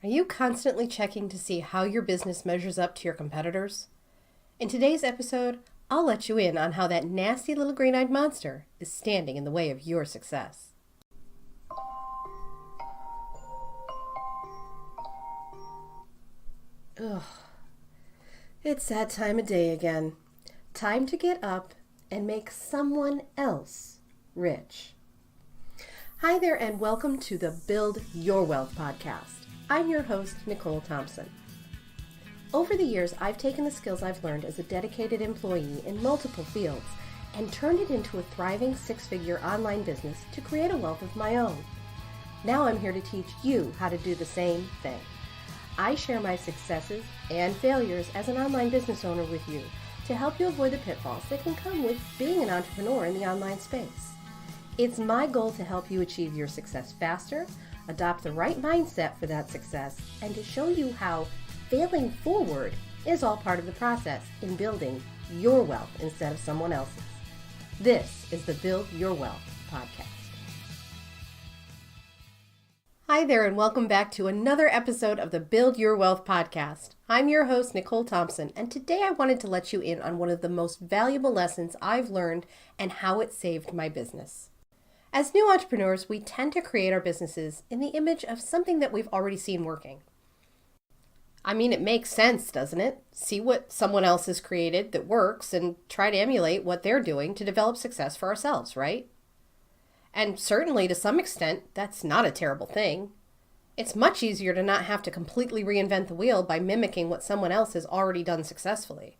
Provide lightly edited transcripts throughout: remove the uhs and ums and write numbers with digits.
Are you constantly checking to see how your business measures up to your competitors? In today's episode, I'll let you in on how that nasty little green-eyed monster is standing in the way of your success. Ugh. It's that time of day again. Time to get up and make someone else rich. Hi there, and welcome to the Build Your Wealth podcast. I'm your host, Nicole Thompson. Over the years, I've taken the skills I've learned as a dedicated employee in multiple fields and turned it into a thriving six-figure online business to create a wealth of my own. Now I'm here to teach you how to do the same thing. I share my successes and failures as an online business owner with you to help you avoid the pitfalls that can come with being an entrepreneur in the online space. It's my goal to help you achieve your success faster, adopt the right mindset for that success, and to show you how failing forward is all part of the process in building your wealth instead of someone else's. This is the Build Your Wealth podcast. Hi there, and welcome back to another episode of the Build Your Wealth podcast. I'm your host, Nicole Thompson, and today I wanted to let you in on one of the most valuable lessons I've learned and how it saved my business. As new entrepreneurs, we tend to create our businesses in the image of something that we've already seen working. I mean, it makes sense, doesn't it? See what someone else has created that works and try to emulate what they're doing to develop success for ourselves, right? And certainly, to some extent, that's not a terrible thing. It's much easier to not have to completely reinvent the wheel by mimicking what someone else has already done successfully.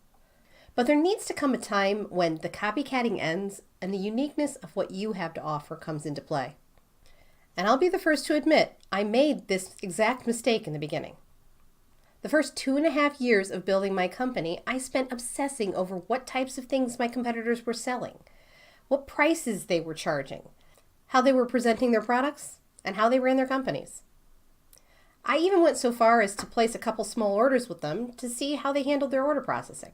But there needs to come a time when the copycatting ends and the uniqueness of what you have to offer comes into play. And I'll be the first to admit, I made this exact mistake in the beginning. The first 2.5 years of building my company, I spent obsessing over what types of things my competitors were selling, what prices they were charging, how they were presenting their products, and how they ran their companies. I even went so far as to place a couple small orders with them to see how they handled their order processing.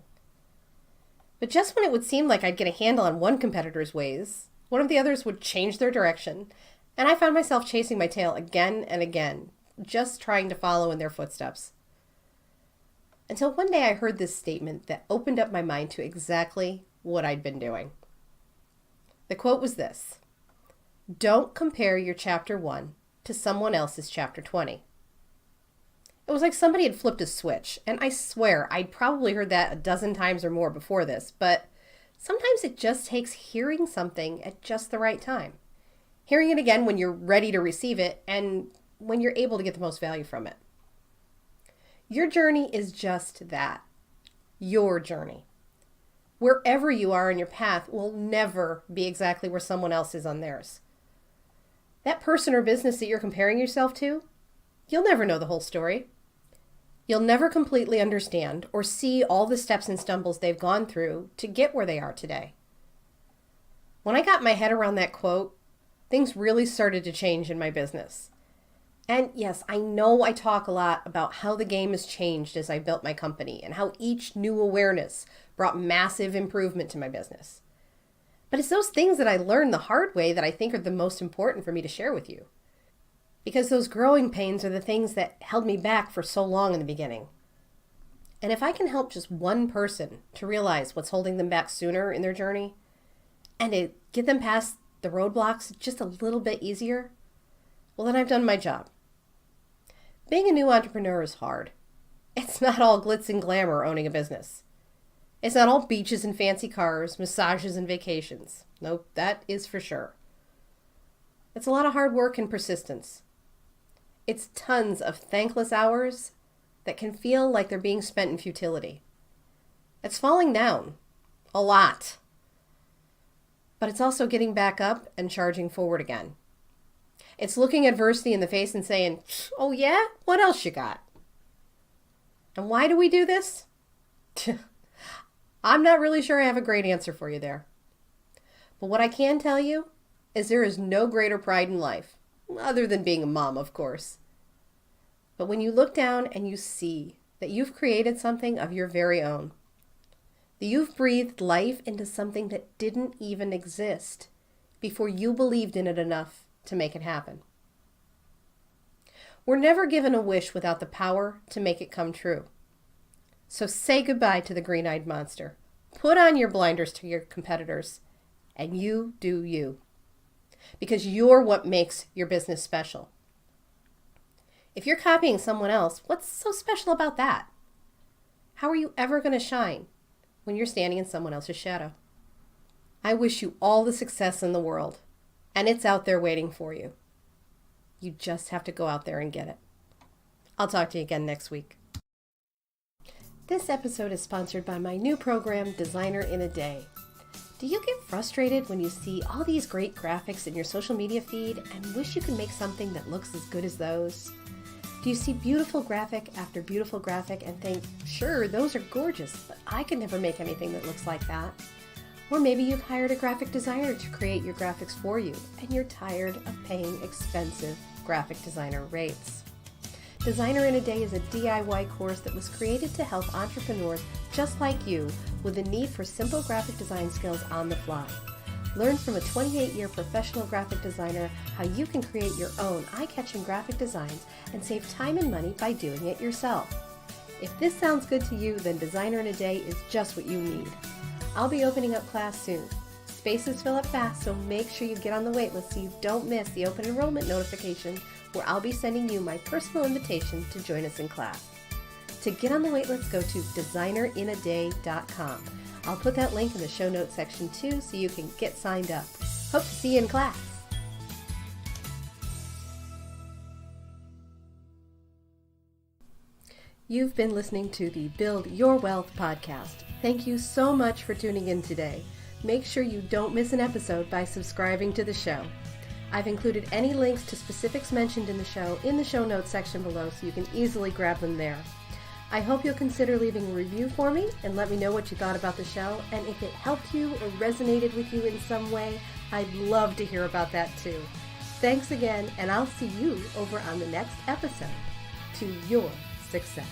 But just when it would seem like I'd get a handle on one competitor's ways, one of the others would change their direction, and I found myself chasing my tail again and again, just trying to follow in their footsteps. Until one day I heard this statement that opened up my mind to exactly what I'd been doing. The quote was this: "Don't compare your chapter 1 to someone else's chapter 20. It was like somebody had flipped a switch, and I swear I'd probably heard that a dozen times or more before this, but sometimes it just takes hearing something at just the right time. Hearing it again when you're ready to receive it and when you're able to get the most value from it. Your journey is just that. Your journey. Wherever you are in your path will never be exactly where someone else is on theirs. That person or business that you're comparing yourself to, you'll never know the whole story. You'll never completely understand or see all the steps and stumbles they've gone through to get where they are today." When I got my head around that quote, things really started to change in my business. And yes, I know I talk a lot about how the game has changed as I built my company and how each new awareness brought massive improvement to my business. But it's those things that I learned the hard way that I think are the most important for me to share with you. Because those growing pains are the things that held me back for so long in the beginning. And if I can help just one person to realize what's holding them back sooner in their journey, and to get them past the roadblocks just a little bit easier, well, then I've done my job. Being a new entrepreneur is hard. It's not all glitz and glamour owning a business. It's not all beaches and fancy cars, massages and vacations. Nope, that is for sure. It's a lot of hard work and persistence. It's tons of thankless hours that can feel like they're being spent in futility. It's falling down. A lot. But it's also getting back up and charging forward again. It's looking adversity in the face and saying, "Oh yeah? What else you got?" And why do we do this? I'm not really sure I have a great answer for you there. But what I can tell you is there is no greater pride in life, other than being a mom, of course. But when you look down and you see that you've created something of your very own, that you've breathed life into something that didn't even exist before you believed in it enough to make it happen. We're never given a wish without the power to make it come true. So say goodbye to the green-eyed monster. Put on your blinders to your competitors, and you do you. Because you're what makes your business special. If you're copying someone else, what's so special about that? How are you ever going to shine when you're standing in someone else's shadow? I wish you all the success in the world, and it's out there waiting for you. You just have to go out there and get it. I'll talk to you again next week. This episode is sponsored by my new program, Designer in a Day. Do you get frustrated when you see all these great graphics in your social media feed and wish you could make something that looks as good as those? Do you see beautiful graphic after beautiful graphic and think, sure, those are gorgeous, but I could never make anything that looks like that? Or maybe you've hired a graphic designer to create your graphics for you, and you're tired of paying expensive graphic designer rates. Designer in a Day is a DIY course that was created to help entrepreneurs just like you with the need for simple graphic design skills on the fly. Learn from a 28-year professional graphic designer how you can create your own eye-catching graphic designs and save time and money by doing it yourself. If this sounds good to you, then Designer in a Day is just what you need. I'll be opening up class soon. Spaces fill up fast, so make sure you get on the wait list so you don't miss the open enrollment notification where I'll be sending you my personal invitation to join us in class. To get on the wait list, go to designerinadaday.com. I'll put that link in the show notes section too so you can get signed up. Hope to see you in class. You've been listening to the Build Your Wealth podcast. Thank you so much for tuning in today. Make sure you don't miss an episode by subscribing to the show. I've included any links to specifics mentioned in the show notes section below so you can easily grab them there. I hope you'll consider leaving a review for me and let me know what you thought about the show, and if it helped you or resonated with you in some way, I'd love to hear about that too. Thanks again, and I'll see you over on the next episode. To your success.